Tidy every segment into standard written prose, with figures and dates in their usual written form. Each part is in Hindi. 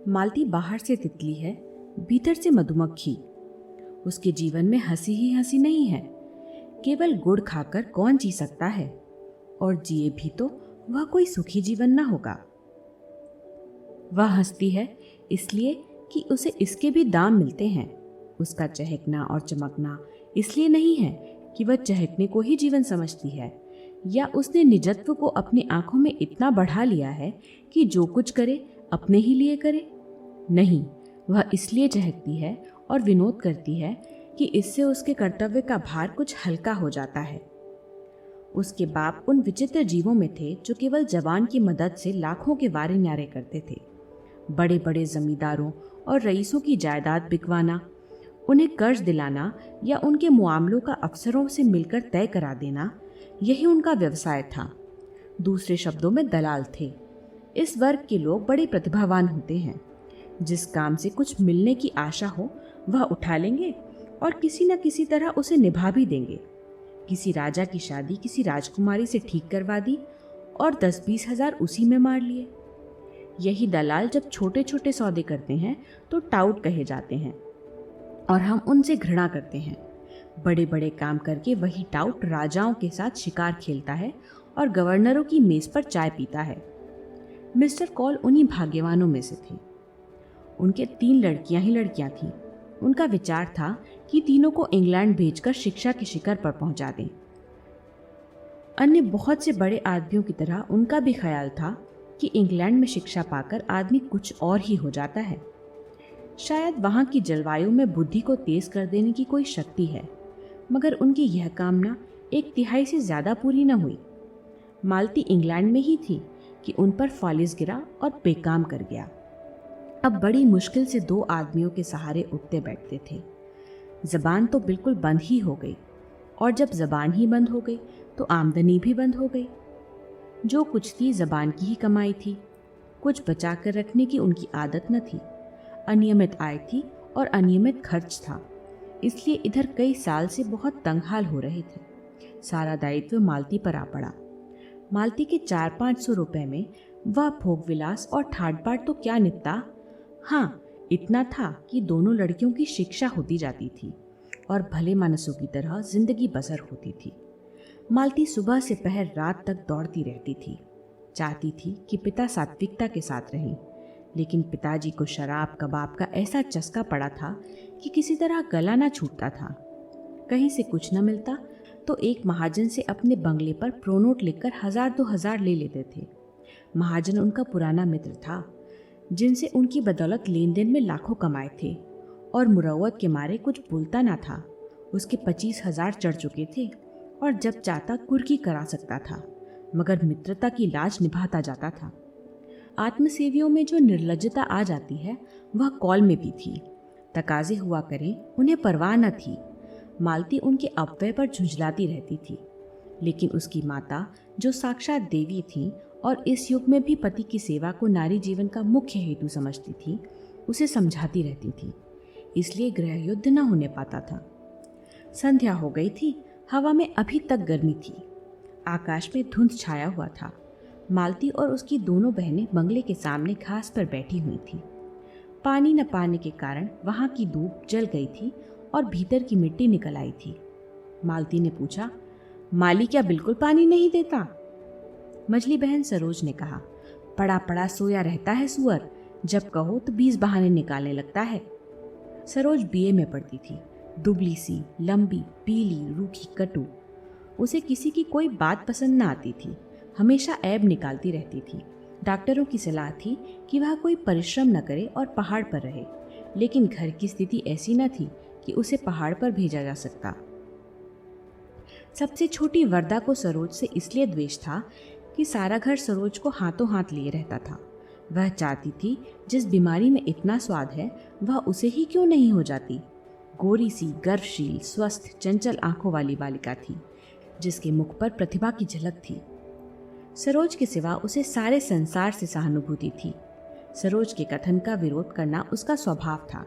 मालती बाहर से तितली है, भीतर से मधुमक्खी। उसके जीवन में हंसी ही हंसी नहीं है। केवल गुड़ खाकर कौन जी सकता है, और जिए भी तो वह कोई सुखी जीवन न होगा। वह हंसती है इसलिए कि उसे इसके भी दाम मिलते हैं। उसका चहकना और चमकना इसलिए नहीं है कि वह चहकने को ही जीवन समझती है, या उसने निजत्व को अपनी आंखों में इतना बढ़ा लिया है कि जो कुछ करे अपने ही लिए करे। नहीं, वह इसलिए चहकती है और विनोद करती है कि इससे उसके कर्तव्य का भार कुछ हल्का हो जाता है। उसके बाप उन विचित्र जीवों में थे जो केवल जबान की मदद से लाखों के वारे न्यारे करते थे। बड़े बड़े जमींदारों और रईसों की जायदाद बिकवाना, उन्हें कर्ज दिलाना या उनके मुआमलों का अफसरों से मिलकर तय करा देना, यही उनका व्यवसाय था। दूसरे शब्दों में दलाल थे। इस वर्ग के लोग बड़े प्रतिभावान होते हैं। जिस काम से कुछ मिलने की आशा हो वह उठा लेंगे और किसी न किसी तरह उसे निभा भी देंगे। किसी राजा की शादी किसी राजकुमारी से ठीक करवा दी और 10-20 हजार उसी में मार लिए। यही दलाल जब छोटे छोटे सौदे करते हैं तो टाउट कहे जाते हैं और हम उनसे घृणा करते हैं। बड़े बड़े काम करके वही टाउट राजाओं के साथ शिकार खेलता है और गवर्नरों की मेज पर चाय पीता है। मिस्टर कॉल उन्हीं भाग्यवानों में से थे। उनके 3 लड़कियां ही लड़कियां थीं। उनका विचार था कि तीनों को इंग्लैंड भेजकर शिक्षा के शिखर पर पहुंचा दें। अन्य बहुत से बड़े आदमियों की तरह उनका भी ख्याल था कि इंग्लैंड में शिक्षा पाकर आदमी कुछ और ही हो जाता है। शायद वहाँ की जलवायु में बुद्धि को तेज कर देने की कोई शक्ति है, मगर उनकी यह कामना 1/3 से ज़्यादा पूरी न हुई। मालती इंग्लैंड में ही थी कि उन पर फालिस गिरा और बेकाम कर गया। अब बड़ी मुश्किल से 2 आदमियों के सहारे उठते बैठते थे। ज़बान तो बिल्कुल बंद ही हो गई, और जब ज़बान ही बंद हो गई तो आमदनी भी बंद हो गई। जो कुछ थी ज़बान की ही कमाई थी। कुछ बचा कर रखने की उनकी आदत न थी। अनियमित आय थी और अनियमित खर्च था। इसलिए इधर कई साल से बहुत तंगहाल हो रहे थे। सारा दायित्व मालती पर आ पड़ा। मालती के 400-500 रुपए में वह भोग विलास और ठाट बाट तो क्या निपटा। हाँ, इतना था कि दोनों लड़कियों की शिक्षा होती जाती थी और भले मानसों की तरह जिंदगी बसर होती थी। मालती सुबह से पहर रात तक दौड़ती रहती थी। चाहती थी कि पिता सात्विकता के साथ रहें, लेकिन पिताजी को शराब कबाब का ऐसा चस्का पड़ा था कि किसी तरह गला ना छूटता था। कहीं से कुछ न मिलता तो एक महाजन से अपने बंगले पर प्रोनोट लिखकर 1000-2000 ले लेते थे। महाजन उनका पुराना मित्र था, जिनसे उनकी बदौलत लेन देन में लाखों कमाए थे, और मुरव्वत के मारे कुछ बोलता ना था। उसके 25,000 चढ़ चुके थे और जब चाहता कुर्की करा सकता था, मगर मित्रता की लाज निभाता जाता था। आत्मसेवियों में जो निर्लज्जता आ जाती है वह कॉल में भी थी। तकाजे हुआ करें, उन्हें परवाह न थी। मालती उनके अपव्यय पर झुंझलाती रहती थी, लेकिन उसकी माता जो साक्षात देवी थी और इस युग में भी पति की सेवा को नारी जीवन का मुख्य हेतु समझती थी, उसे समझाती रहती थी। इसलिए गृह युद्ध न होने पाता था। संध्या हो गई थी। हवा में अभी तक गर्मी थी। आकाश में धुंध छाया हुआ था। मालती और उसकी दोनों बहनें बंगले के सामने घास पर बैठी हुई थी। पानी न पाने के कारण वहां की धूप जल गई थी और भीतर की मिट्टी निकल आई थी। मालती ने पूछा, माली क्या बिल्कुल पानी नहीं देता? मझली बहन सरोज ने कहा, पड़ा पड़ा सोया रहता है सुअर, जब कहो तो 20 बहाने निकालने लगता है। सरोज बीए में पढ़ती थी। दुबली सी, लंबी, पीली, रूखी, कटु। उसे किसी की कोई बात पसंद न आती थी। हमेशा ऐब निकालती रहती थी। डॉक्टरों की सलाह थी कि वह कोई परिश्रम न करे और पहाड़ पर रहे, लेकिन घर की स्थिति ऐसी न थी कि उसे पहाड़ पर भेजा जा सकता। सबसे छोटी वरदा को सरोज से इसलिए द्वेष था कि सारा घर सरोज को हाथों हाथ लिए रहता था। वह चाहती थी जिस बीमारी में इतना स्वाद है वह उसे ही क्यों नहीं हो जाती। गोरी सी, गर्वशील, स्वस्थ, चंचल आंखों वाली बालिका थी, जिसके मुख पर प्रतिभा की झलक थी। सरोज के सिवा उसे सारे संसार से सहानुभूति थी। सरोज के कथन का विरोध करना उसका स्वभाव था।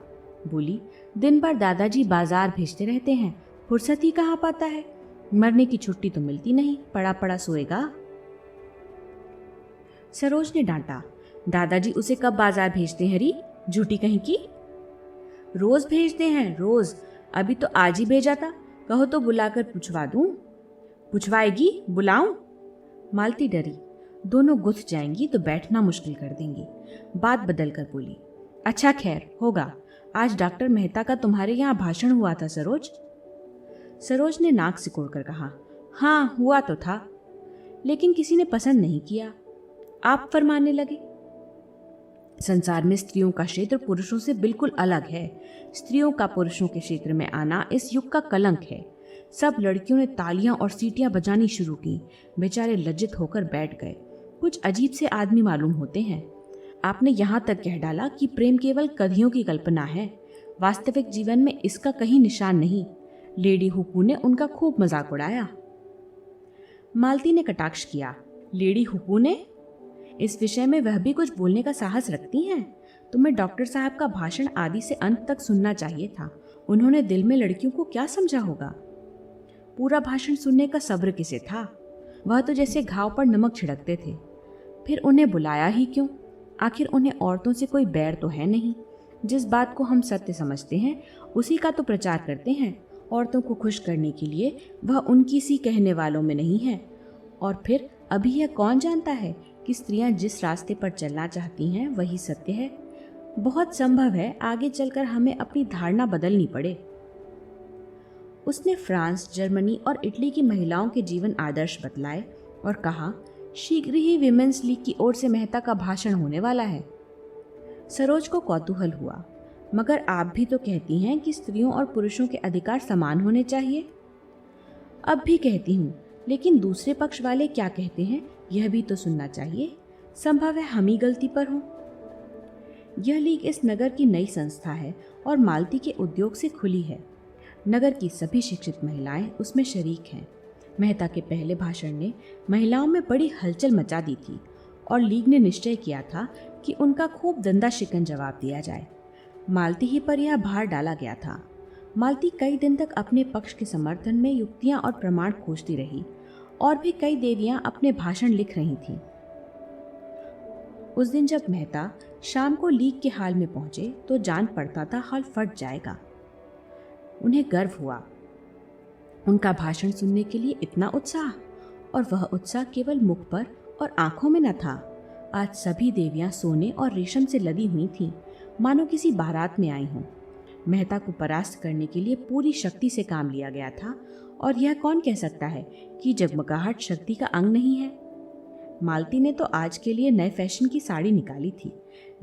बोली, दिन भर दादाजी बाजार भेजते रहते हैं, फुर्सत ही कहाँ पाता है। मरने की छुट्टी तो मिलती नहीं, पड़ा पड़ा सोएगा। सरोज ने डांटा, दादाजी उसे कब बाजार भेजते हैं री, झूठी कहीं की? रोज भेजते हैं, रोज। अभी तो आज ही भेजा था, कहो तो बुलाकर पूछवा दूं। पूछवाएगी? बुलाऊं? मालती डरी, दोनों गुथ जाएंगी तो बैठना मुश्किल कर देंगी। बात बदल कर बोली, अच्छा खैर होगा, आज डॉक्टर मेहता का तुम्हारे यहाँ भाषण हुआ था सरोज? सरोज ने नाक सिकोड़कर कहा, हाँ हुआ तो था, लेकिन किसी ने पसंद नहीं किया। आप फरमाने लगे, संसार में स्त्रियों का क्षेत्र पुरुषों से बिल्कुल अलग है। स्त्रियों का पुरुषों के क्षेत्र में आना इस युग का कलंक है। सब लड़कियों ने तालियां और सीटियां बजानी शुरू की। बेचारे लज्जित होकर बैठ गए। कुछ अजीब से आदमी मालूम होते हैं। आपने यहाँ तक कह डाला कि प्रेम केवल कथियों की कल्पना है, वास्तविक जीवन में इसका कहीं निशान नहीं। लेडी हुकू ने उनका खूब मजाक उड़ाया। मालती ने कटाक्ष किया, लेडी हुकू ने? इस विषय में वह भी कुछ बोलने का साहस रखती हैं? तुम्हें डॉक्टर साहब का भाषण आदि से अंत तक सुनना चाहिए था। उन्होंने दिल में लड़कियों को क्या समझा होगा? पूरा भाषण सुनने का सब्र किसे था? वह तो जैसे घाव पर नमक छिड़कते थे। फिर उन्हें बुलाया ही क्यों? आखिर उन्हें औरतों से कोई बैर तो है नहीं। जिस बात को हम सत्य समझते हैं उसी का तो प्रचार करते हैं। औरतों को खुश करने के लिए वह उनकी सी कहने वालों में नहीं है। और फिर अभी यह कौन जानता है कि स्त्रियां जिस रास्ते पर चलना चाहती हैं वही सत्य है। बहुत संभव है आगे चलकर हमें अपनी धारणा बदलनी पड़े। उसने फ्रांस, जर्मनी और इटली की महिलाओं के जीवन आदर्श बतलाए और कहा, शीघ्र ही विमेंस लीग की ओर से मेहता का भाषण होने वाला है। सरोज को कौतूहल हुआ, मगर आप भी तो कहती हैं कि स्त्रियों और पुरुषों के अधिकार समान होने चाहिए। अब भी कहती हूँ, लेकिन दूसरे पक्ष वाले क्या कहते हैं यह भी तो सुनना चाहिए। संभव है हम ही गलती पर हों। यह लीग इस नगर की नई संस्था है और मालती के उद्योग से खुली है। नगर की सभी शिक्षित महिलाएं उसमें शरीक हैं। मेहता के पहले भाषण ने महिलाओं में बड़ी हलचल मचा दी थी और लीग ने निश्चय किया था कि उनका खूब दंदा शिकन जवाब दिया जाए। मालती ही पर यह भार डाला गया था। मालती कई दिन तक अपने पक्ष के समर्थन में युक्तियां और प्रमाण खोजती रही और भी कई देवियां अपने भाषण लिख रही थीं। उस दिन जब मेहता शाम को लीग के हाल में पहुंचे तो जान पड़ता था हाल फट जाएगा। उन्हें गर्व हुआ। उनका भाषण सुनने के लिए इतना उत्साह, और वह उत्साह केवल मुख पर और आंखों में न था। आज सभी देवियां सोने और रेशम से लदी हुई थीं, मानो किसी बारात में आई हों। मेहता को परास्त करने के लिए पूरी शक्ति से काम लिया गया था, और यह कौन कह सकता है कि जगमगाहट शक्ति का अंग नहीं है। मालती ने तो आज के लिए नए फैशन की साड़ी निकाली थी,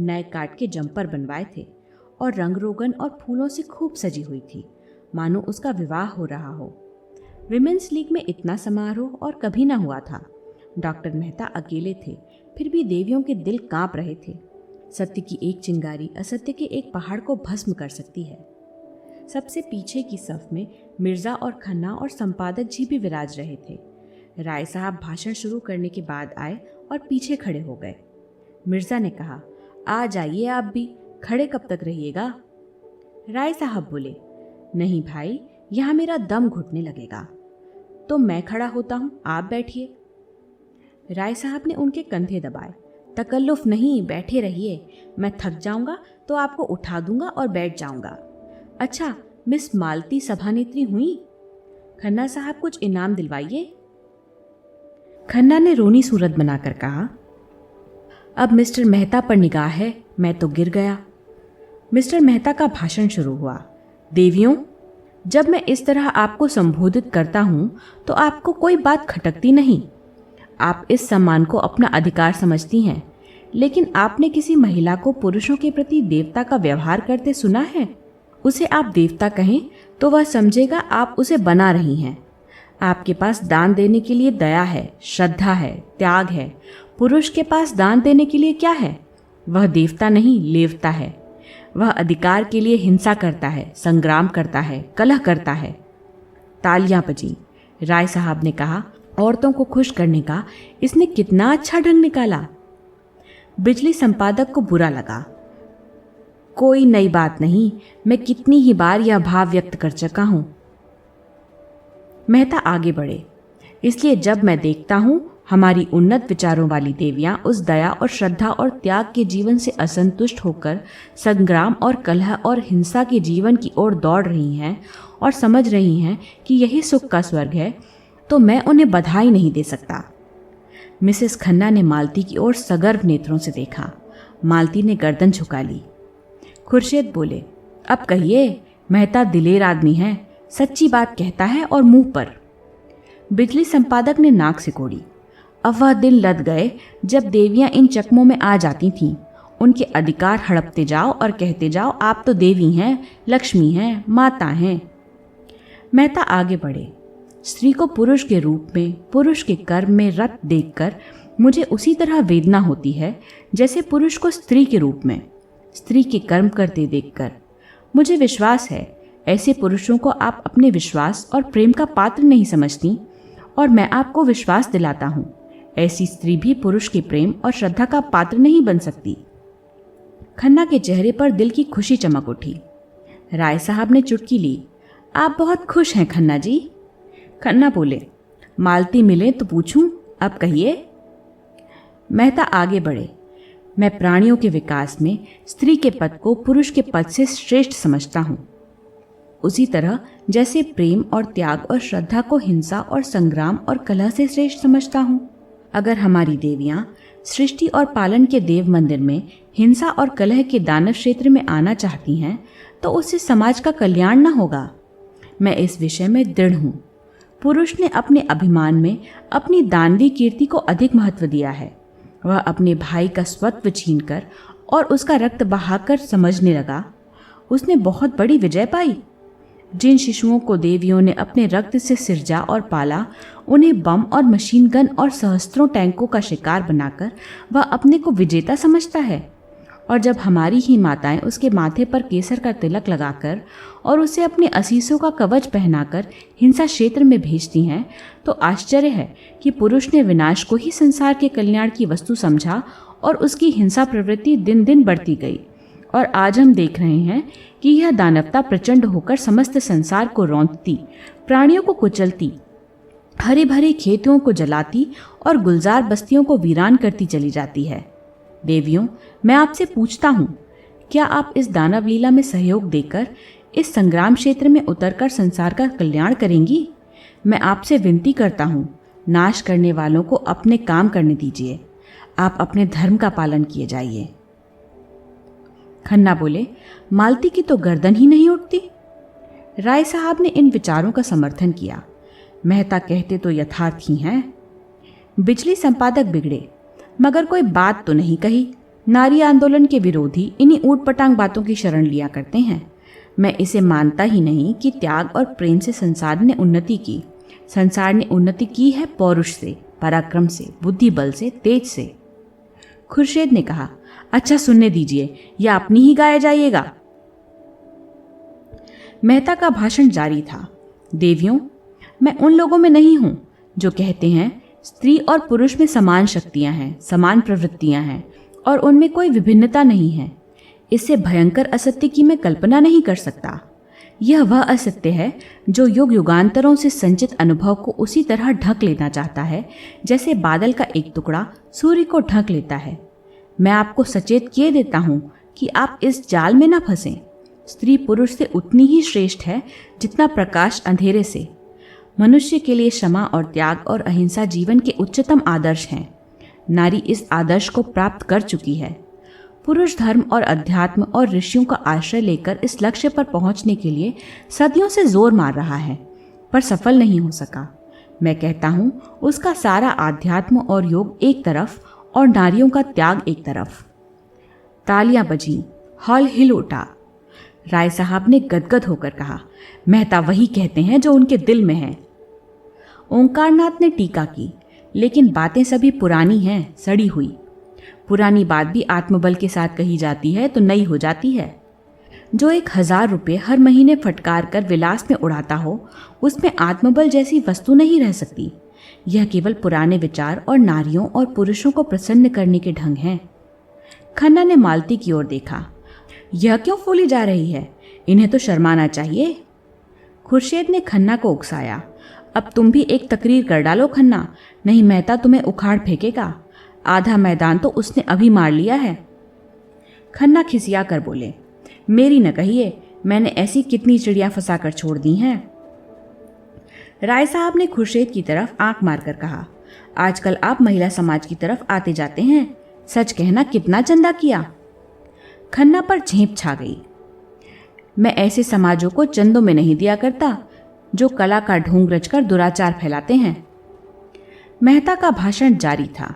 नए काट के जंपर बनवाए थे और रंग रोगन और फूलों से खूब सजी हुई थी, मानो उसका विवाह हो रहा हो। विमेंस लीग में इतना समारोह और कभी ना हुआ था। डॉक्टर मेहता अकेले थे, फिर भी देवियों के दिल कांप रहे थे। सत्य की एक चिंगारी असत्य के एक पहाड़ को भस्म कर सकती है। सबसे पीछे की सफ में मिर्जा और खन्ना और संपादक जी भी विराज रहे थे। राय साहब भाषण शुरू करने के बाद आए और पीछे खड़े हो गए। मिर्जा ने कहा, आ जाइए आप भी, खड़े कब तक रहिएगा? राय साहब बोले, नहीं भाई, यहाँ मेरा दम घुटने लगेगा। तो मैं खड़ा होता हूँ, आप बैठिए। राय साहब ने उनके कंधे दबाए। तकल्लुफ नहीं, बैठे रहिए, मैं थक जाऊंगा तो आपको उठा दूंगा और बैठ जाऊंगा। अच्छा, मिस मालती सभानेत्री हुई? खन्ना साहब कुछ इनाम दिलवाइए। खन्ना ने रोनी सूरत बनाकर कहा, अब मिस्टर मेहता पर निगाह है, मैं तो गिर गया। मिस्टर मेहता का भाषण शुरू हुआ। देवियों, जब मैं इस तरह आपको संबोधित करता हूं तो आपको कोई बात खटकती नहीं। आप इस सम्मान को अपना अधिकार समझती हैं, लेकिन आपने किसी महिला को पुरुषों के प्रति देवता का व्यवहार करते सुना है? उसे आप देवता कहें तो वह समझेगा आप उसे बना रही हैं। आपके पास दान देने के लिए दया है, श्रद्धा है, त्याग है। पुरुष के पास दान देने के लिए क्या है? वह देवता नहीं, लेवता है। वह अधिकार के लिए हिंसा करता है, संग्राम करता है, कलह करता है। तालियां बजी। राय साहब ने कहा, औरतों को खुश करने का इसने कितना अच्छा ढंग निकाला। बिजली संपादक को बुरा लगा। कोई नई बात नहीं, मैं कितनी ही बार यह भाव व्यक्त कर चुका हूं। मेहता आगे बढ़े, इसलिए जब मैं देखता हूं हमारी उन्नत विचारों वाली देवियां उस दया और श्रद्धा और त्याग के जीवन से असंतुष्ट होकर संग्राम और कलह और हिंसा के जीवन की ओर दौड़ रही हैं और समझ रही हैं कि यही सुख का स्वर्ग है, तो मैं उन्हें बधाई नहीं दे सकता। मिसेस खन्ना ने मालती की ओर सगर्व नेत्रों से देखा। मालती ने गर्दन झुका ली। खुर्शीद बोले, अब कहिए, मेहता दिलेर आदमी है, सच्ची बात कहता है और मुंह पर। बिजली संपादक ने नाक सिकोड़ी। अब वह दिन लद गए जब देवियां इन चकमों में आ जाती थीं। उनके अधिकार हड़पते जाओ और कहते जाओ, आप तो देवी हैं, लक्ष्मी हैं, माता हैं। मेहता आगे बढ़े। स्त्री को पुरुष के रूप में, पुरुष के कर्म में रत देखकर मुझे उसी तरह वेदना होती है जैसे पुरुष को स्त्री के रूप में, स्त्री के कर्म करते देखकर। मुझे विश्वास है ऐसे पुरुषों को आप अपने विश्वास और प्रेम का पात्र नहीं समझती, और मैं आपको विश्वास दिलाता हूँ ऐसी स्त्री भी पुरुष के प्रेम और श्रद्धा का पात्र नहीं बन सकती। खन्ना के चेहरे पर दिल की खुशी चमक उठी। राय साहब ने चुटकी ली। आप बहुत खुश हैं खन्ना जी। खन्ना बोले, मालती मिले तो पूछूं, अब कहिए। मेहता आगे बढ़े। मैं प्राणियों के विकास में स्त्री के पद को पुरुष के पद से श्रेष्ठ समझता हूँ, उसी तरह जैसे प्रेम और त्याग और श्रद्धा को हिंसा और संग्राम और कलह से श्रेष्ठ समझता हूँ। अगर हमारी देवियाँ सृष्टि और पालन के देव मंदिर में हिंसा और कलह के दानव क्षेत्र में आना चाहती हैं, तो उससे समाज का कल्याण न होगा। मैं इस विषय में दृढ़ हूँ। पुरुष ने अपने अभिमान में अपनी दानवी कीर्ति को अधिक महत्व दिया है। वह अपने भाई का स्वत्व छीनकर और उसका रक्त बहाकर समझने लगा, उसने बहुत बड़ी विजय पाई। जिन शिशुओं को देवियों ने अपने रक्त से सिरजा और पाला, उन्हें बम और मशीन गन और सहस्त्रों टैंकों का शिकार बनाकर वह अपने को विजेता समझता है। और जब हमारी ही माताएं उसके माथे पर केसर का तिलक लगाकर और उसे अपने असीसों का कवच पहनाकर हिंसा क्षेत्र में भेजती हैं, तो आश्चर्य है कि पुरुष ने विनाश को ही संसार के कल्याण की वस्तु समझा और उसकी हिंसा प्रवृत्ति दिन दिन बढ़ती गई। और आज हम देख रहे हैं कि यह दानवता प्रचंड होकर समस्त संसार को रौंदती, प्राणियों को कुचलती, हरे भरे खेतों को जलाती और गुलजार बस्तियों को वीरान करती चली जाती है। देवियों, मैं आपसे पूछता हूँ, क्या आप इस दानव लीला में सहयोग देकर इस संग्राम क्षेत्र में उतरकर संसार का कल्याण करेंगी? मैं आपसे विनती करता हूँ, नाश करने वालों को अपने काम करने दीजिए। आप अपने धर्म का पालन किए जाइए। खन्ना बोले, मालती की तो गर्दन ही नहीं उठती। राय साहब ने इन विचारों का समर्थन किया। मेहता कहते तो यथार्थ ही हैं। बिजली संपादक बिगड़े, मगर कोई बात तो नहीं कही। नारी आंदोलन के विरोधी इन्हीं ऊटपटांग बातों की शरण लिया करते हैं। मैं इसे मानता ही नहीं कि त्याग और प्रेम से संसार ने उन्नति की। संसार ने उन्नति की है पौरुष से, पराक्रम से, बुद्धि बल से, तेज से। खुर्शीद ने कहा, अच्छा सुनने दीजिए, या अपनी ही गाया जाइएगा। मेहता का भाषण जारी था। देवियों, मैं उन लोगों में नहीं हूं जो कहते हैं स्त्री और पुरुष में समान शक्तियां हैं, समान प्रवृत्तियां हैं और उनमें कोई विभिन्नता नहीं है। इससे भयंकर असत्य की मैं कल्पना नहीं कर सकता। यह वह असत्य है जो युग युगांतरों से संचित अनुभव को उसी तरह ढक लेना चाहता है जैसे बादल का एक टुकड़ा सूर्य को ढक लेता है। मैं आपको सचेत किए देता हूँ कि आप इस जाल में न फंसें। स्त्री पुरुष से उतनी ही श्रेष्ठ है जितना प्रकाश अंधेरे से। मनुष्य के लिए क्षमा और त्याग और अहिंसा जीवन के उच्चतम आदर्श हैं। नारी इस आदर्श को प्राप्त कर चुकी है। पुरुष धर्म और अध्यात्म और ऋषियों का आश्रय लेकर इस लक्ष्य पर पहुंचने के लिए सदियों से जोर मार रहा है, पर सफल नहीं हो सका। मैं कहता हूँ उसका सारा आध्यात्म और योग एक तरफ और नारियों का त्याग एक तरफ। तालियां बजीं, हॉल हिल उठा। राय साहब ने गदगद होकर कहा, मेहता वही कहते हैं जो उनके दिल में है। ओंकारनाथ ने टीका की, लेकिन बातें सभी पुरानी हैं, सड़ी हुई। पुरानी बात भी आत्मबल के साथ कही जाती है तो नई हो जाती है। जो 1000 रुपये हर महीने फटकार कर विलास में उड़ाता हो, उसमें आत्मबल जैसी वस्तु नहीं रह सकती। यह केवल पुराने विचार और नारियों और पुरुषों को प्रसन्न करने के ढंग हैं। खन्ना ने मालती की ओर देखा। यह क्यों फूली जा रही है? इन्हें तो शर्माना चाहिए। खुर्शीद ने खन्ना को उकसाया। अब तुम भी एक तकरीर कर डालो खन्ना, नहीं मेहता तुम्हें उखाड़ फेंकेगा। आधा मैदान तो उसने अभी मार लिया है। खन्ना खिसिया कर बोले, मेरी न कहिए, मैंने ऐसी कितनी चिड़िया फंसा कर छोड़ दी हैं। राय साहब ने खुर्शीद की तरफ आंख मारकर कहा, आजकल आप महिला समाज की तरफ आते जाते हैं, सच कहना कितना चंदा किया। खन्ना पर झेंप छा गई। मैं ऐसे समाजों को चंदों में नहीं दिया करता जो कला का ढोंग रचकर दुराचार फैलाते हैं। मेहता का भाषण जारी था।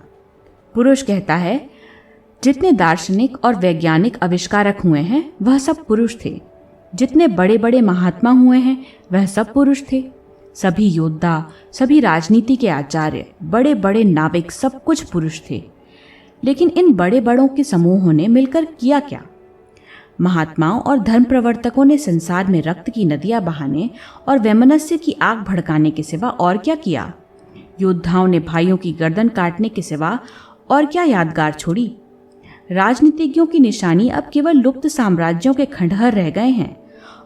पुरुष कहता है, जितने दार्शनिक और वैज्ञानिक आविष्कारक हुए हैं वह सब पुरुष थे, जितने बड़े बड़े महात्मा हुए हैं वह सब पुरुष थे, सभी योद्धा, सभी राजनीति के आचार्य, बड़े बड़े नाविक, सब कुछ पुरुष थे। लेकिन इन बड़े बड़ों के समूहों ने मिलकर किया क्या? महात्माओं और धर्म प्रवर्तकों ने संसार में रक्त की नदियां बहाने और वैमनस्य की आग भड़काने के सिवा और क्या किया? योद्धाओं ने भाइयों की गर्दन काटने के सिवा और क्या यादगार छोड़ी? राजनीतिज्ञों की निशानी अब केवल लुप्त साम्राज्यों के खंडहर रह गए हैं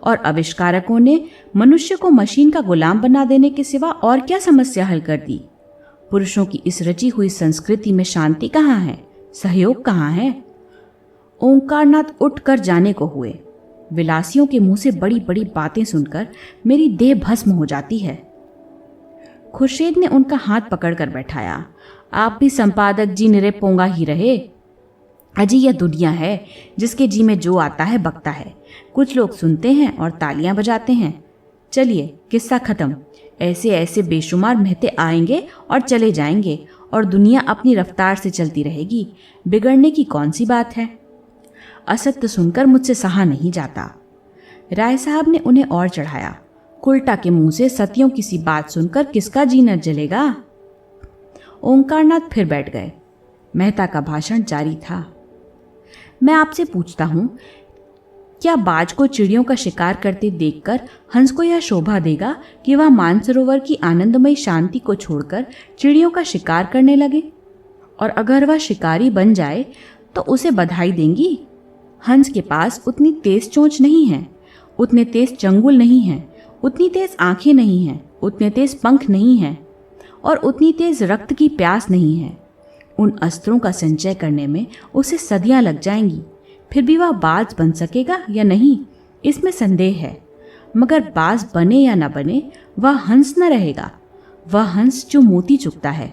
और आविष्कारकों ने मनुष्य को मशीन का गुलाम बना देने के सिवा और क्या समस्या हल कर दी? पुरुषों की इस रची हुई संस्कृति में शांति कहाँ है, सहयोग कहाँ है? ओंकारनाथ उठ कर जाने को हुए। विलासियों के मुंह से बड़ी बड़ी बातें सुनकर मेरी देह भस्म हो जाती है। खुर्शीद ने उनका हाथ पकड़कर बैठाया। आप भी संपादक जी निरे पोंगा ही रहे। अजी यह दुनिया है जिसके जी में जो आता है बकता है। कुछ लोग सुनते हैं और तालियां बजाते हैं। चलिए किस्सा खत्म। ऐसे ऐसे बेशुमार महते आएंगे और चले जाएंगे और दुनिया अपनी रफ्तार से चलती रहेगी। बिगड़ने की कौन सी बात है? असत्य सुनकर मुझसे सहा नहीं जाता। राय साहब ने उन्हें और चढ़ाया। कुलटा के मुंह से सतियों की सी बात सुनकर किसका जी न जलेगा? ओंकारनाथ फिर बैठ गए। मेहता का भाषण जारी था। मैं आपसे पूछता हूं, क्या बाज को चिड़ियों का शिकार करते देखकर हंस को यह शोभा देगा कि वह मानसरोवर की आनंदमयी शांति को छोड़कर चिड़ियों का शिकार करने लगे? और अगर वह शिकारी बन जाए तो उसे बधाई देंगी? हंस के पास उतनी तेज चोंच नहीं है, उतने तेज चंगुल नहीं है, उतनी तेज आंखें नहीं हैं, उतने तेज पंख नहीं हैं और उतनी तेज रक्त की प्यास नहीं है। उन अस्त्रों का संचय करने में उसे सदियां लग जाएंगी। फिर भी वह बाज बन सकेगा या नहीं, इसमें संदेह है। मगर बाज बने या न बने, वह हंस न रहेगा। वह हंस जो मोती चुगता है।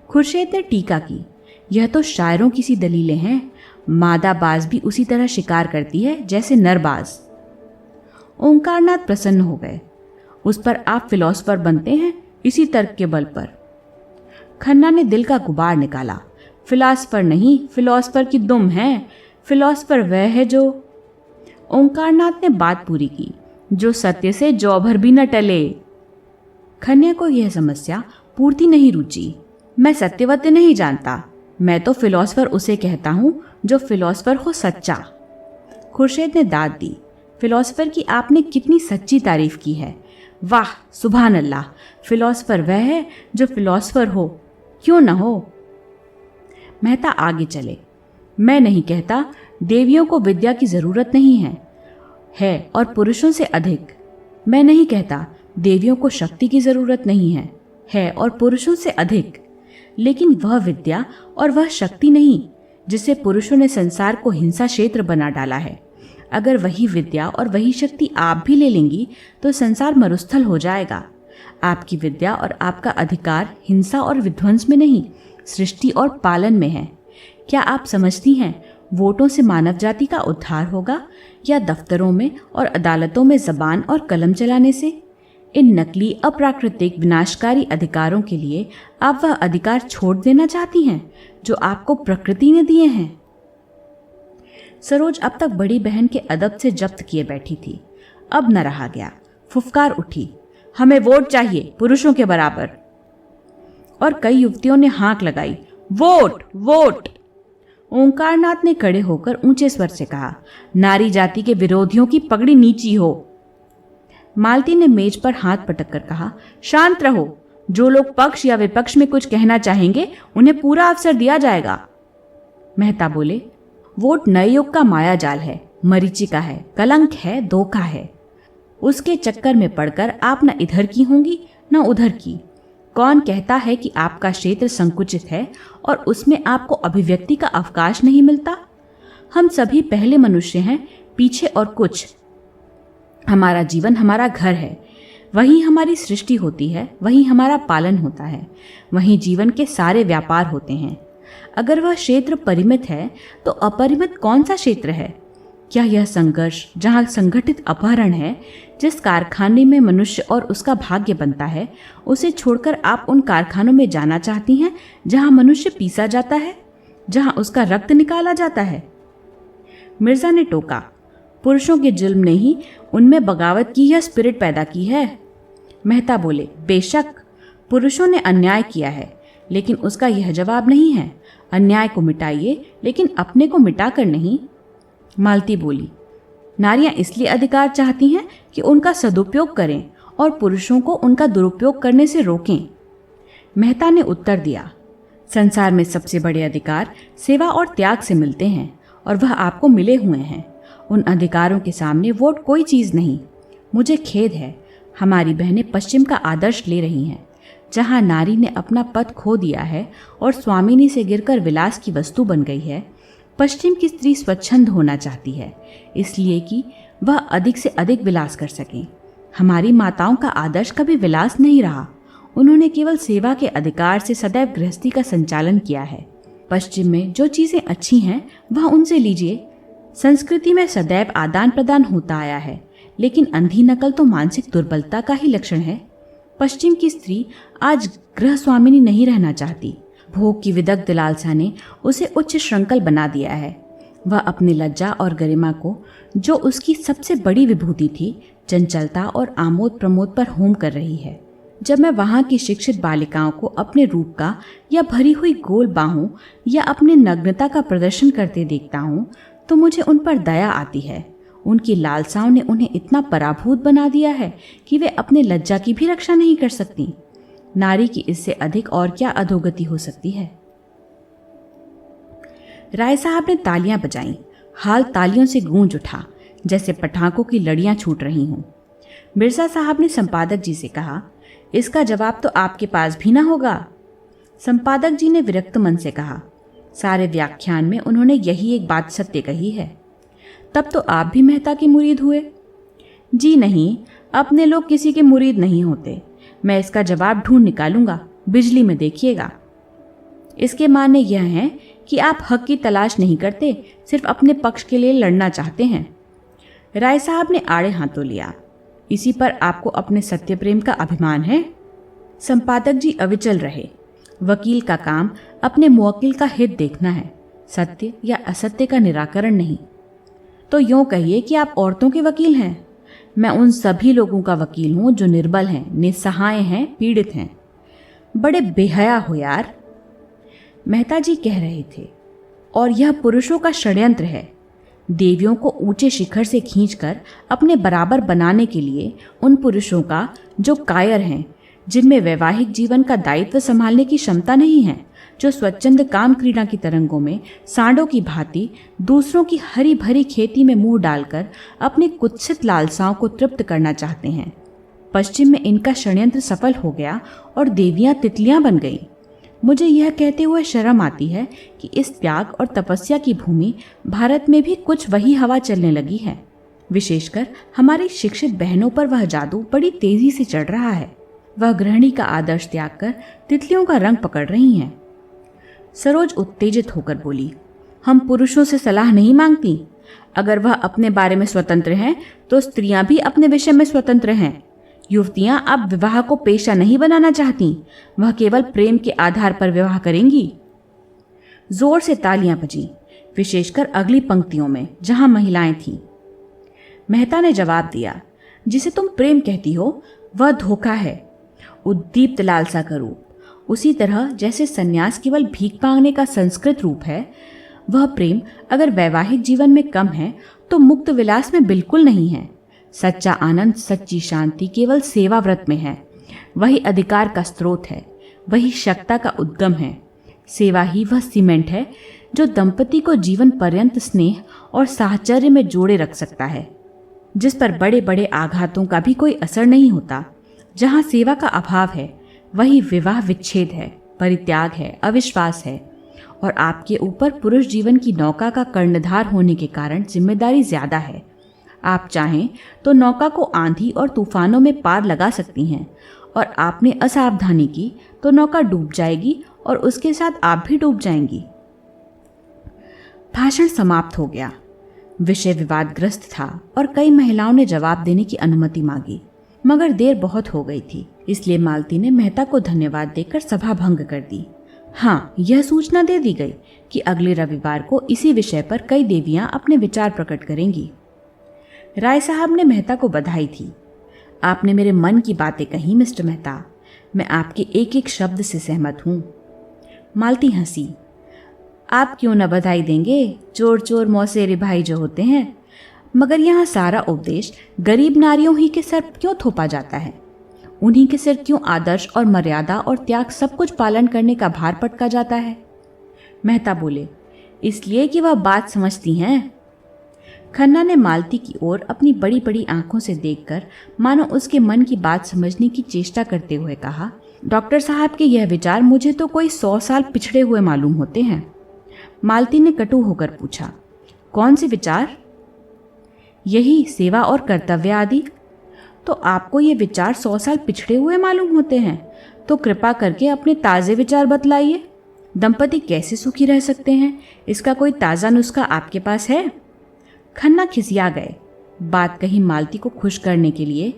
खुर्शीद ने टीका की, यह तो शायरों की सी दलीलें हैं। मादा बाज भी उसी तरह शिकार करती है जैसे नरबाज। ओंकारनाथ प्रसन्न हो गए। उस पर आप फिलोसफर बनते हैं इसी तर्क के बल पर। खन्ना ने दिल का गुबार निकाला। फिलोसफर नहीं, फिलोसफर की दुम है। फिलोसफर वह है जो। ओंकारनाथ ने बात पूरी की, जो सत्य से जौ भर भी न टले। खन्या को यह समस्या पूर्ति नहीं रुची। मैं सत्यवती नहीं जानता, मैं तो फिलोसफर उसे कहता हूं जो फिलोसफर हो सच्चा। खुर्शीद ने दाद दी। फिलोसफर की आपने कितनी सच्ची तारीफ की है। वाह सुभान अल्लाह। फिलोसफर वह है जो फिलोसफर हो, क्यों न हो। मेहता आगे चले। मैं नहीं कहता देवियों को विद्या की जरूरत नहीं है और पुरुषों से अधिक। मैं नहीं कहता देवियों को शक्ति की जरूरत नहीं है और पुरुषों से अधिक। लेकिन वह विद्या और वह शक्ति नहीं जिससे पुरुषों ने संसार को हिंसा क्षेत्र बना डाला है। अगर वही विद्या और वही शक्ति आप भी ले लेंगी तो संसार मरुस्थल हो जाएगा। आपकी विद्या और आपका अधिकार हिंसा और विध्वंस में नहीं, सृष्टि और पालन में है। क्या आप समझती हैं वोटों से मानव जाति का उद्धार होगा या दफ्तरों में और अदालतों में जबान और कलम चलाने से? इन नकली अप्राकृतिक विनाशकारी अधिकारों के लिए आप वह अधिकार छोड़ देना चाहती हैं जो आपको प्रकृति ने दिए हैं। सरोज अब तक बड़ी बहन के अदब से जब्त किए बैठी थी। अब न रहा गया। फुफकार उठी, हमें वोट चाहिए पुरुषों के बराबर। और कई युवतियों ने हाक लगाई, वोट वोट। ओंकारनाथ ने खड़े होकर ऊंचे स्वर से कहा, नारी जाति के विरोधियों की पगड़ी नीची हो। मालती ने मेज पर हाथ पटक कर कहा, शांत रहो। जो लोग पक्ष या विपक्ष में कुछ कहना चाहेंगे उन्हें पूरा अवसर दिया जाएगा। मेहता बोले, वोट नए युग का माया जाल है, मरीचिका है, कलंक है, धोखा है। उसके चक्कर में पड़कर आप न इधर की होंगी न उधर की। कौन कहता है कि आपका क्षेत्र संकुचित है और उसमें आपको अभिव्यक्ति का अवकाश नहीं मिलता? हम सभी पहले मनुष्य हैं, पीछे और कुछ। हमारा जीवन हमारा घर है, वहीं हमारी सृष्टि होती है, वहीं हमारा पालन होता है, वहीं जीवन के सारे व्यापार होते हैं। अगर वह क्षेत्र परिमित है तो अपरिमित कौन सा क्षेत्र है? क्या यह संघर्ष जहाँ संगठित अपहरण है, जिस कारखाने में मनुष्य और उसका भाग्य बनता है, उसे छोड़कर आप उन कारखानों में जाना चाहती हैं जहाँ मनुष्य पीसा जाता है, जहाँ उसका रक्त निकाला जाता है? मिर्जा ने टोका, पुरुषों के जुल्म ने ही उनमें बगावत की यह स्पिरिट पैदा की है। मेहता बोले, बेशक पुरुषों ने अन्याय किया है, लेकिन उसका यह जवाब नहीं है। अन्याय को मिटाइए, लेकिन अपने को मिटा कर नहीं। मालती बोली, नारियां इसलिए अधिकार चाहती हैं कि उनका सदुपयोग करें और पुरुषों को उनका दुरुपयोग करने से रोकें। मेहता ने उत्तर दिया, संसार में सबसे बड़े अधिकार सेवा और त्याग से मिलते हैं और वह आपको मिले हुए हैं। उन अधिकारों के सामने वोट कोई चीज़ नहीं। मुझे खेद है, हमारी बहनें पश्चिम का आदर्श ले रही हैं, जहाँ नारी ने अपना पद खो दिया है और स्वामिनी से गिरकर विलास की वस्तु बन गई है। पश्चिम की स्त्री स्वच्छंद होना चाहती है, इसलिए कि वह अधिक से अधिक विलास कर सकें। हमारी माताओं का आदर्श कभी विलास नहीं रहा। उन्होंने केवल सेवा के अधिकार से सदैव गृहस्थी का संचालन किया है। पश्चिम में जो चीज़ें अच्छी हैं वह उनसे लीजिए। संस्कृति में सदैव आदान प्रदान होता आया है, लेकिन अंधी नकल तो मानसिक दुर्बलता का ही लक्षण है। पश्चिम की स्त्री आज गृह स्वामिनी नहीं रहना चाहती। भोग की विदग्ध लालसा ने उसे उच्च श्रृंखल बना दिया है। वह अपनी लज्जा और गरिमा को, जो उसकी सबसे बड़ी विभूति थी, चंचलता और आमोद प्रमोद पर होम कर रही है। जब मैं वहाँ की शिक्षित बालिकाओं को अपने रूप का या भरी हुई गोल बाहों या अपने नग्नता का प्रदर्शन करते देखता हूँ तो मुझे उन पर दया आती है। उनकी लालसाओं ने उन्हें इतना पराभूत बना दिया है कि वे अपने लज्जा की भी रक्षा नहीं कर सकती। नारी की इससे अधिक और क्या अधोगति हो सकती है? राय साहब ने तालियां बजाईं। हाल तालियों से गूंज उठा, जैसे पटाखों की लड़ियां छूट रही हों। मिर्जा साहब ने संपादक जी से कहा, इसका जवाब तो आपके पास भी ना होगा। संपादक जी ने विरक्त मन से कहा, सारे व्याख्यान में उन्होंने यही एक बात सत्य कही है। तब तो आप भी मेहता के मुरीद हुए? जी नहीं, अपने लोग किसी के मुरीद नहीं होते। मैं इसका जवाब ढूंढ निकालूंगा, बिजली में देखिएगा। इसके माने यह है कि आप हक की तलाश नहीं करते, सिर्फ अपने पक्ष के लिए लड़ना चाहते हैं। राय साहब ने आड़े हाथों लिया, इसी पर आपको अपने सत्य प्रेम का अभिमान है? संपादक जी अविचल रहे। वकील का काम अपने मुवक्किल का हित देखना है, सत्य या असत्य का निराकरण नहीं। तो यूँ कहिए कि आप औरतों के वकील हैं। मैं उन सभी लोगों का वकील हूँ जो निर्बल हैं, निस्सहाय हैं, पीड़ित हैं। बड़े बेहया हो यार, मेहता जी कह रहे थे। और यह पुरुषों का षड्यंत्र है, देवियों को ऊंचे शिखर से खींचकर अपने बराबर बनाने के लिए उन पुरुषों का जो कायर हैं, जिनमें वैवाहिक जीवन का दायित्व संभालने की क्षमता नहीं है, जो स्वच्छंद काम क्रीड़ा की तरंगों में सांडों की भांति दूसरों की हरी भरी खेती में मुंह डालकर अपनी कुत्सित लालसाओं को तृप्त करना चाहते हैं। पश्चिम में इनका षड्यंत्र सफल हो गया और देवियां तितलियां बन गईं। मुझे यह कहते हुए शर्म आती है कि इस त्याग और तपस्या की भूमि भारत में भी कुछ वही हवा चलने लगी है। विशेषकर हमारी शिक्षित बहनों पर वह जादू बड़ी तेजी से चढ़ रहा है। वह गृहिणी का आदर्श त्याग कर तितलियों का रंग पकड़ रही हैं। सरोज उत्तेजित होकर बोली, हम पुरुषों से सलाह नहीं मांगती। अगर वह अपने बारे में स्वतंत्र हैं तो स्त्रियां भी अपने विषय में स्वतंत्र हैं। युवतियां अब विवाह को पेशा नहीं बनाना चाहती, वह केवल प्रेम के आधार पर विवाह करेंगी। जोर से तालियां बजीं, विशेषकर अगली पंक्तियों में जहां महिलाएं थीं। मेहता ने जवाब दिया, जिसे तुम प्रेम कहती हो वह धोखा है, उद्दीप्त लालसा का रूप। उसी तरह जैसे सन्यास केवल भीख मांगने का संस्कृत रूप है, वह प्रेम अगर वैवाहिक जीवन में कम है तो मुक्त विलास में बिल्कुल नहीं है। सच्चा आनंद, सच्ची शांति केवल सेवा व्रत में है। वही अधिकार का स्रोत है, वही शक्ति का उद्गम है। सेवा ही वह सीमेंट है जो दंपति को जीवन पर्यंत स्नेह और साहचर्य में जोड़े रख सकता है। जिस पर बड़े बड़े आघातों का भी कोई असर नहीं होता। जहाँ सेवा का अभाव है वही विवाह विच्छेद है, परित्याग है, अविश्वास है। और आपके ऊपर पुरुष जीवन की नौका का कर्णधार होने के कारण जिम्मेदारी ज्यादा है। आप चाहें तो नौका को आंधी और तूफानों में पार लगा सकती हैं, और आपने असावधानी की तो नौका डूब जाएगी और उसके साथ आप भी डूब जाएंगी। भाषण समाप्त हो गया। विषय विवादग्रस्त था और कई महिलाओं ने जवाब देने की अनुमति मांगी, मगर देर बहुत हो गई थी, इसलिए मालती ने मेहता को धन्यवाद देकर सभा भंग कर दी। हाँ, यह सूचना दे दी गई कि अगले रविवार को इसी विषय पर कई देवियां अपने विचार प्रकट करेंगी। राय साहब ने मेहता को बधाई थी। आपने मेरे मन की बातें कही मिस्टर मेहता, मैं आपके एक एक शब्द से सहमत हूँ। मालती हंसी। आप क्यों न बधाई देंगे, चोर चोर मौसेरे भाई जो होते हैं। मगर यहाँ सारा उपदेश गरीब नारियों ही के सर क्यों थोपा जाता है? उन्हीं के सिर क्यों आदर्श और मर्यादा और त्याग सब कुछ पालन करने का भार पटका जाता है? मेहता बोले, इसलिए कि वह बात समझती हैं। खन्ना ने मालती की ओर अपनी बड़ी बड़ी आंखों से देखकर मानो उसके मन की बात समझने की चेष्टा करते हुए कहा, डॉक्टर साहब के यह विचार मुझे तो कोई 100 साल पिछड़े हुए मालूम होते हैं। मालती ने कटु होकर पूछा, कौन से विचार? यही सेवा और कर्तव्य आदि। तो आपको ये विचार 100 साल पिछड़े हुए मालूम होते हैं? तो कृपा करके अपने ताज़े विचार बतलाइए। दंपति कैसे सुखी रह सकते हैं, इसका कोई ताज़ा नुस्खा आपके पास है? खन्ना खिसिया गए, बात कही मालती को खुश करने के लिए,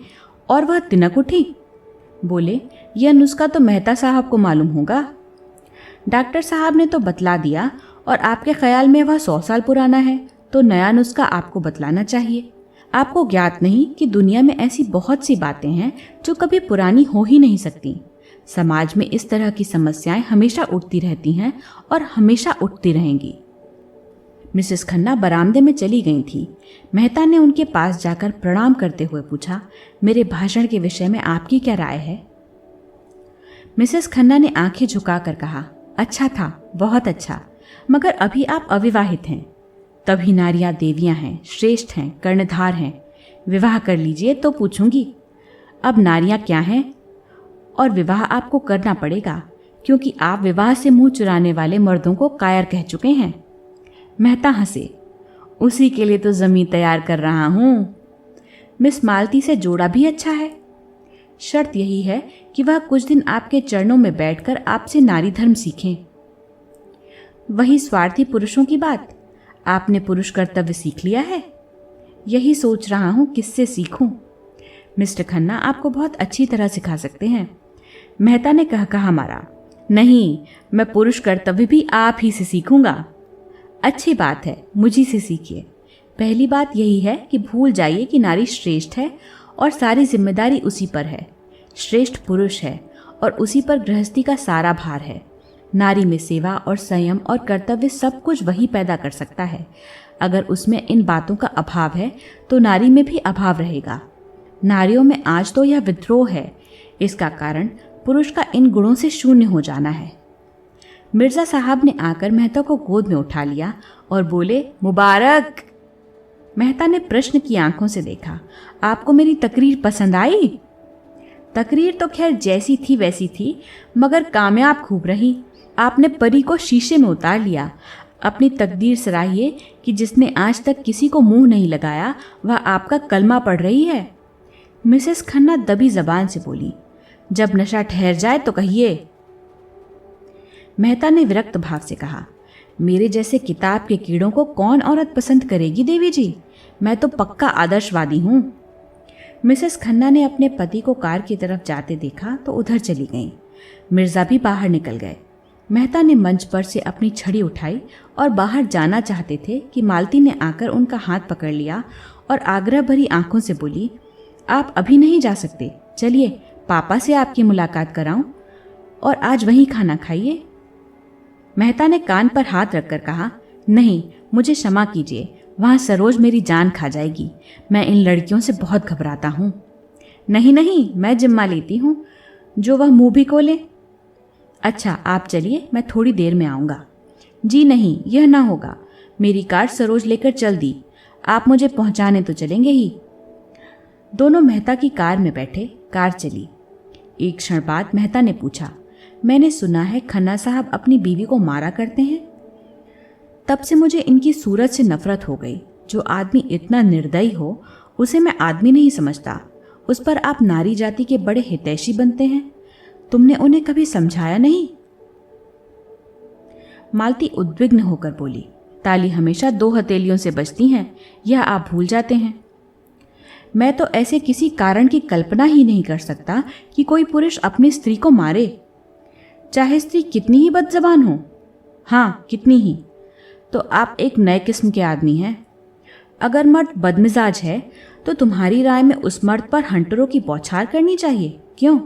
और वह तिनक उठी। बोले, यह नुस्खा तो मेहता साहब को मालूम होगा। डॉक्टर साहब ने तो बतला दिया, और आपके ख्याल में वह 100 साल पुराना है, तो नया नुस्खा आपको बतलाना चाहिए। आपको ज्ञात नहीं कि दुनिया में ऐसी बहुत सी बातें हैं जो कभी पुरानी हो ही नहीं सकती। समाज में इस तरह की समस्याएं हमेशा उठती रहती हैं और हमेशा उठती रहेंगी। मिसेस खन्ना बरामदे में चली गई थी। मेहता ने उनके पास जाकर प्रणाम करते हुए पूछा, मेरे भाषण के विषय में आपकी क्या राय है? मिसेस खन्ना ने आंखें झुकाकर कहा, अच्छा था, बहुत अच्छा, मगर अभी आप अविवाहित हैं। तभी नारियां देवियां हैं, श्रेष्ठ हैं, कर्णधार हैं। विवाह कर लीजिए तो पूछूंगी। अब नारियां क्या हैं? और विवाह आपको करना पड़ेगा, क्योंकि आप विवाह से मुंह चुराने वाले मर्दों को कायर कह चुके हैं। मेहता हंसे, उसी के लिए तो जमीन तैयार कर रहा हूं। मिस मालती से जोड़ा भी अच्छा है। शर्त यही है कि वह कुछ दिन आपके चरणों में बैठकर आपसे नारी धर्म सीखें। वही स्वार्थी पुरुषों की बात। आपने पुरुष कर्तव्य सीख लिया है। यही सोच रहा हूं किससे सीखूं। मिस्टर खन्ना आपको बहुत अच्छी तरह सिखा सकते हैं। मेहता ने कहा मारा, नहीं, मैं पुरुष कर्तव्य भी आप ही से सीखूंगा। अच्छी बात है, मुझी से सीखिए। पहली बात यही है कि भूल जाइए कि नारी श्रेष्ठ है और सारी जिम्मेदारी उसी पर है। श्रेष्ठ पुरुष है और उसी पर गृहस्थी का सारा भार है। नारी में सेवा और संयम और कर्तव्य सब कुछ वही पैदा कर सकता है। अगर उसमें इन बातों का अभाव है तो नारी में भी अभाव रहेगा। नारियों में आज तो यह विद्रोह है। इसका कारण पुरुष का इन गुणों से शून्य हो जाना है। मिर्जा साहब ने आकर मेहता को गोद में उठा लिया और बोले, मुबारक। मेहता ने प्रश्न की आंखों से देखा, आपको मेरी तकरीर पसंद आई? तकरीर तो खैर जैसी थी वैसी थी, मगर कामयाब खूब रही। आपने परी को शीशे में उतार लिया। अपनी तकदीर सराहिए कि जिसने आज तक किसी को मुंह नहीं लगाया वह आपका कलमा पढ़ रही है। मिसेस खन्ना दबी जबान से बोली, जब नशा ठहर जाए तो कहिए। मेहता ने विरक्त भाव से कहा, मेरे जैसे किताब के कीड़ों को कौन औरत पसंद करेगी देवी जी? मैं तो पक्का आदर्शवादी हूँ। मिसेस खन्ना ने अपने पति को कार की तरफ जाते देखा तो उधर चली गईं। मिर्जा भी बाहर निकल गए। मेहता ने मंच पर से अपनी छड़ी उठाई और बाहर जाना चाहते थे कि मालती ने आकर उनका हाथ पकड़ लिया और आग्रह भरी आंखों से बोली, आप अभी नहीं जा सकते, चलिए पापा से आपकी मुलाकात कराऊं और आज वहीं खाना खाइए। मेहता ने कान पर हाथ रखकर कहा, नहीं, मुझे क्षमा कीजिए, वहाँ सरोज मेरी जान खा जाएगी। मैं इन लड़कियों से बहुत घबराता हूँ। नहीं नहीं, मैं जिम्मा लेती हूँ, जो वह मुँह भी खोले। अच्छा आप चलिए, मैं थोड़ी देर में आऊँगा। जी नहीं, यह ना होगा, मेरी कार सरोज लेकर चल दी। आप मुझे पहुँचाने तो चलेंगे ही। दोनों मेहता की कार में बैठे। कार चली। एक क्षण बाद मेहता ने पूछा, मैंने सुना है खन्ना साहब अपनी बीवी को मारा करते हैं। तब से मुझे इनकी सूरत से नफरत हो गई। जो आदमी इतना निर्दयी हो उसे मैं आदमी नहीं समझता। उस पर आप नारी जाति के बड़े हितैषी बनते हैं। तुमने उन्हें कभी समझाया नहीं? मालती उद्विग्न होकर बोली, ताली हमेशा 2 हथेलियों से बजती हैं, यह आप भूल जाते हैं। मैं तो ऐसे किसी कारण की कल्पना ही नहीं कर सकता कि कोई पुरुष अपनी स्त्री को मारे, चाहे स्त्री कितनी ही बदजबान हो। हाँ, कितनी ही। तो आप एक नए किस्म के आदमी हैं। अगर मर्द बदमिजाज है तो तुम्हारी राय में उस मर्द पर हंटरों की बौछार करनी चाहिए, क्यों?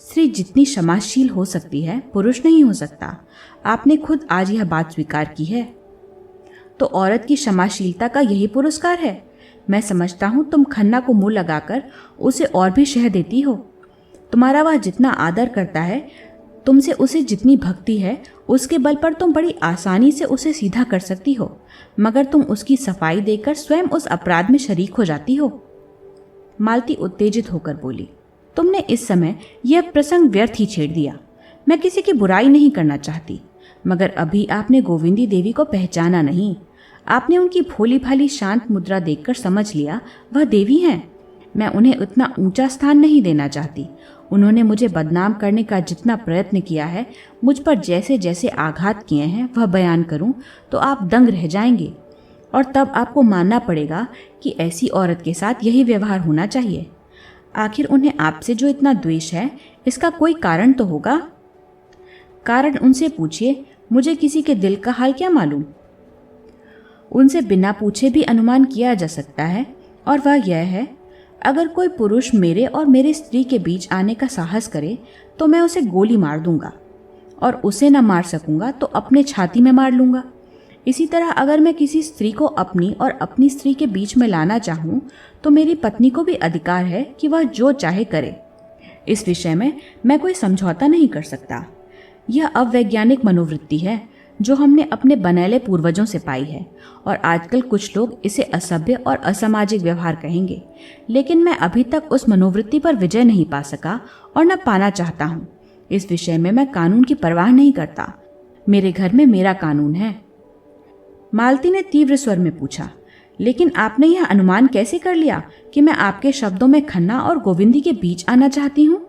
स्त्री जितनी क्षमाशील हो सकती है, पुरुष नहीं हो सकता। आपने खुद आज यह बात स्वीकार की है। तो औरत की क्षमाशीलता का यही पुरस्कार है। मैं समझता हूँ तुम खन्ना को मुंह लगाकर उसे और भी शह देती हो। तुम्हारा वह जितना आदर करता है, तुमसे उसे जितनी भक्ति है, उसके बल पर तुम बड़ी आसानी से उसे सीधा कर सकती हो, मगर तुम उसकी सफाई देकर स्वयं उस अपराध में शरीक हो जाती हो। मालती उत्तेजित होकर बोली, तुमने इस समय यह प्रसंग व्यर्थ ही छेड़ दिया। मैं किसी की बुराई नहीं करना चाहती, मगर अभी आपने गोविंदी देवी को पहचाना नहीं। आपने उनकी भोली भाली शांत मुद्रा देखकर समझ लिया वह देवी हैं। मैं उन्हें उतना ऊंचा स्थान नहीं देना चाहती। उन्होंने मुझे बदनाम करने का जितना प्रयत्न किया है, मुझ पर जैसे जैसे आघात किए हैं, वह बयान करूं तो आप दंग रह जाएंगे, और तब आपको मानना पड़ेगा कि ऐसी औरत के साथ यही व्यवहार होना चाहिए। आखिर उन्हें आपसे जो इतना द्वेष है, इसका कोई कारण तो होगा। कारण उनसे पूछिए, मुझे किसी के दिल का हाल क्या मालूम। उनसे बिना पूछे भी अनुमान किया जा सकता है, और वह यह है, अगर कोई पुरुष मेरे और मेरी स्त्री के बीच आने का साहस करे तो मैं उसे गोली मार दूंगा, और उसे न मार सकूंगा तो अपने छाती में मार लूंगा। इसी तरह अगर मैं किसी स्त्री को अपनी और अपनी स्त्री के बीच में लाना चाहूं तो मेरी पत्नी को भी अधिकार है कि वह जो चाहे करे। इस विषय में मैं कोई समझौता नहीं कर सकता। यह अवैज्ञानिक मनोवृत्ति है जो हमने अपने बनैले पूर्वजों से पाई है, और आजकल कुछ लोग इसे असभ्य और असामाजिक व्यवहार कहेंगे, लेकिन मैं अभी तक उस मनोवृत्ति पर विजय नहीं पा सका और न पाना चाहता हूँ। इस विषय में मैं कानून की परवाह नहीं करता। मेरे घर में मेरा कानून है। मालती ने तीव्र स्वर में पूछा, लेकिन आपने यह अनुमान कैसे कर लिया कि मैं आपके शब्दों में खन्ना और गोविंदी के बीच आना चाहती हूँ?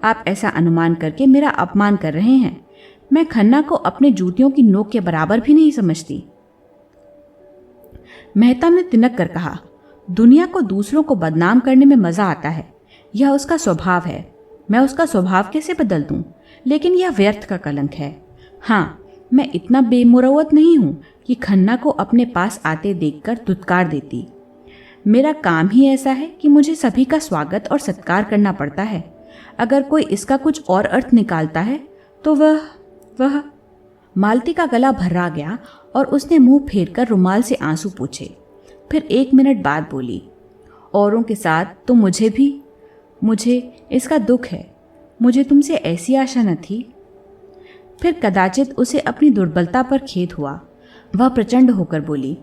आप ऐसा अनुमान करके मेरा अपमान कर रहे हैं। मैं खन्ना को अपने जूतियों की नोक के बराबर भी नहीं समझती। मेहता ने तिनक कर कहा, दुनिया को दूसरों को बदनाम करने में मजा आता है। यह उसका स्वभाव है। मैं उसका स्वभाव कैसे बदल दूं? लेकिन यह व्यर्थ का कलंक है। हाँ, मैं इतना बेमुरवत नहीं हूं कि खन्ना को अपने पास आते देखकर धुतकार देती। मेरा काम ही ऐसा है कि मुझे सभी का स्वागत और सत्कार करना पड़ता है। अगर कोई इसका कुछ और अर्थ निकालता है तो वह मालती का गला भर्रा गया और उसने मुंह फेरकर रुमाल से आंसू पोंछे। फिर 1 मिनट बाद बोली, औरों के साथ तो मुझे इसका दुख है। मुझे तुमसे ऐसी आशा न थी। फिर कदाचित उसे अपनी दुर्बलता पर खेद हुआ। वह प्रचंड होकर बोली,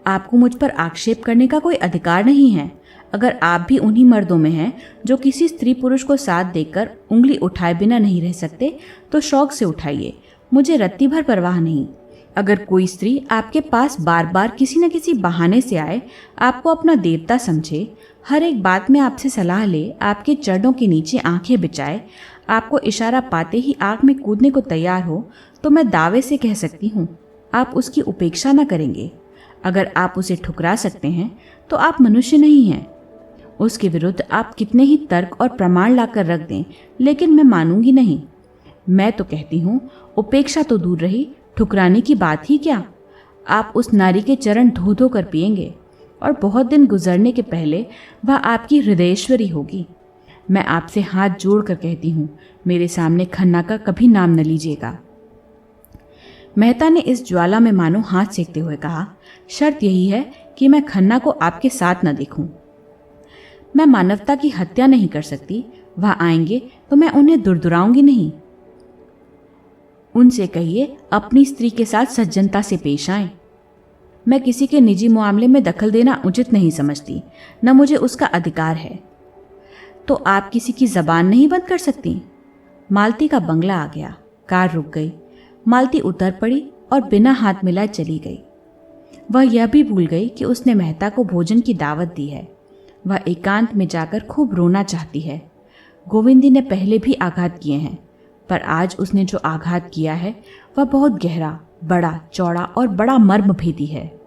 आपको मुझ पर आक्षेप करने का कोई अधिकार नहीं है। अगर आप भी उन्हीं मर्दों में हैं जो किसी स्त्री पुरुष को साथ देकर उंगली उठाए बिना नहीं रह सकते, तो शौक से उठाइए। मुझे रत्ती भर परवाह नहीं। अगर कोई स्त्री आपके पास बार बार किसी न किसी बहाने से आए, आपको अपना देवता समझे, हर एक बात में आपसे सलाह ले, आपके चरणों के नीचे आंखें बिछाए, आपको इशारा पाते ही आग में कूदने को तैयार हो, तो मैं दावे से कह सकती हूँ आप उसकी उपेक्षा न करेंगे। अगर आप उसे ठुकरा सकते हैं तो आप मनुष्य नहीं हैं। उसके विरुद्ध आप कितने ही तर्क और प्रमाण लाकर रख दें, लेकिन मैं मानूंगी नहीं। मैं तो कहती हूँ उपेक्षा तो दूर रही, ठुकराने की बात ही क्या। आप उस नारी के चरण धो धो कर पिएंगे, और बहुत दिन गुजरने के पहले वह आपकी हृदयेश्वरी होगी। मैं आपसे हाथ जोड़कर कहती हूँ, मेरे सामने खन्ना का कभी नाम न लीजिएगा। मेहता ने इस ज्वाला में मानो हाथ सेकते हुए कहा, शर्त यही है कि मैं खन्ना को आपके साथ न देखूं। मैं मानवता की हत्या नहीं कर सकती। वह आएंगे तो मैं उन्हें दुरदुराऊंगी नहीं। उनसे कहिए अपनी स्त्री के साथ सज्जनता से पेश आएं। मैं किसी के निजी मामले में दखल देना उचित नहीं समझती, न मुझे उसका अधिकार है। तो आप किसी की ज़बान नहीं बंद कर सकती? मालती का बंगला आ गया। कार रुक गई। मालती उतर पड़ी और बिना हाथ मिलाए चली गई। वह यह भी भूल गई कि उसने मेहता को भोजन की दावत दी है। वह एकांत में जाकर खूब रोना चाहती है। गोविंदी ने पहले भी आघात किए हैं, पर आज उसने जो आघात किया है वह बहुत गहरा, बड़ा, चौड़ा और बड़ा मर्मभेदी है।